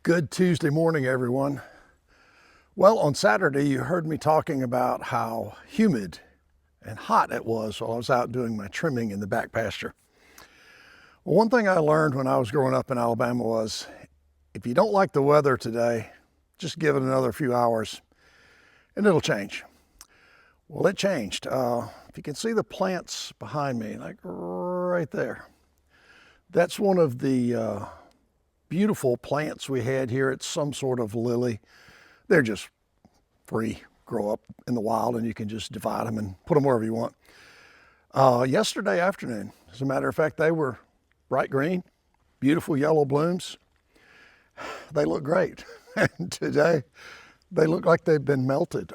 Good Tuesday morning, everyone. Well, on Saturday, you heard me talking about how humid and hot it was while I was out doing my trimming in the back pasture. Well, one thing I learned when I was growing up in Alabama was if you don't like the weather today, just give it another few hours and it'll change. Well, it changed. If you can see the plants behind me, like right there, that's one of the beautiful plants we had here. It's some sort of lily. They're just free, grow up in the wild, and you can just divide them and put them wherever you want. Yesterday afternoon, as a matter of fact, they were bright green, beautiful yellow blooms. They look great. And today, they look like they've been melted.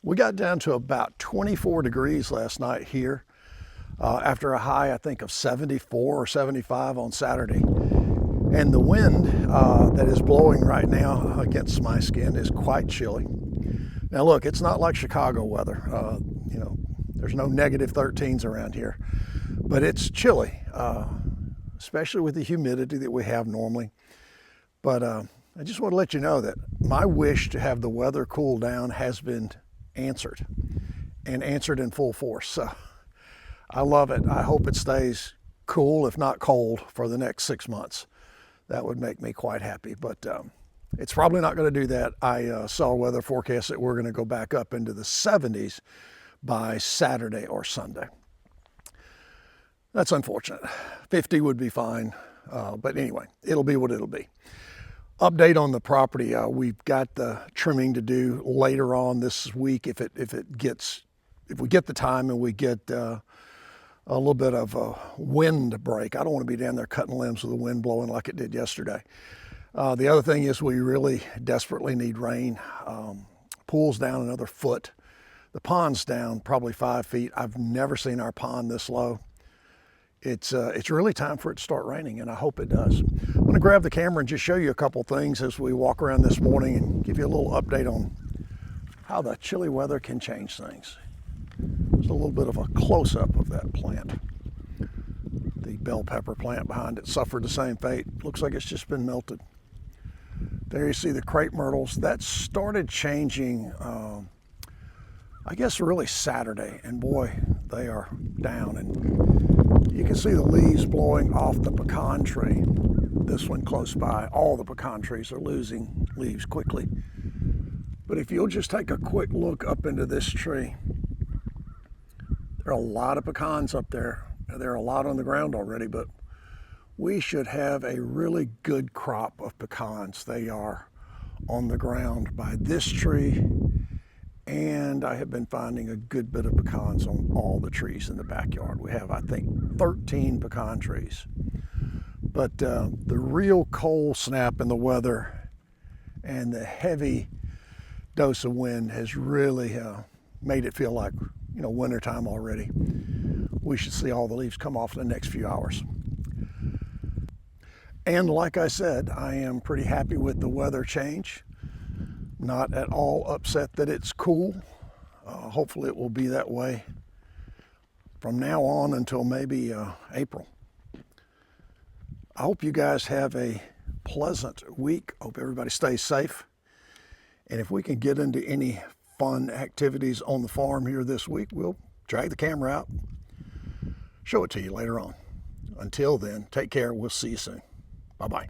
We got down to about 24 degrees last night here after a high, I think, of 74 or 75 on Saturday. And the wind that is blowing right now against my skin is quite chilly. Now look, it's not like Chicago weather. There's no negative 13s around here, but it's chilly, especially with the humidity that we have normally. But I just want to let you know that my wish to have the weather cool down has been answered, and answered in full force. So I love it. I hope it stays cool, if not cold, for the next 6 months. That would make me quite happy, but it's probably not going to do that. I saw a weather forecast that we're going to go back up into the 70s by Saturday or Sunday. That's unfortunate. 50 would be fine, but anyway, it'll be what it'll be. Update on the property. We've got the trimming to do later on this week if we get the time and we get a little bit of a wind break. I don't want to be down there cutting limbs with the wind blowing like it did yesterday. The other thing is we really desperately need rain. Pool's down another foot. The pond's down probably 5 feet. I've never seen our pond this low. It's really time for it to start raining, and I hope it does. I'm going to grab the camera and just show you a couple things as we walk around this morning and give you a little update on how the chilly weather can change things. There's a little bit of a close-up of that plant. The bell pepper plant behind it suffered the same fate. Looks like it's just been melted. There you see the crepe myrtles. That started changing, I guess, really Saturday. And boy, they are down. And you can see the leaves blowing off the pecan tree. This one close by. All the pecan trees are losing leaves quickly. But if you'll just take a quick look up into this tree, there are a lot of pecans up there. There are a lot on the ground already, but we should have a really good crop of pecans. They are on the ground by this tree, and I have been finding a good bit of pecans on all the trees in the backyard. We have, I think, 13 pecan trees. But the real cold snap in the weather and the heavy dose of wind has really made it feel like wintertime already. We should see all the leaves come off in the next few hours. And like I said, I am pretty happy with the weather change. Not at all upset that it's cool. Hopefully it will be that way from now on until maybe April. I hope you guys have a pleasant week. Hope everybody stays safe. And if we can get into any fun activities on the farm here this week, we'll drag the camera out, show it to you later on. Until then, take care. We'll see you soon. Bye-bye.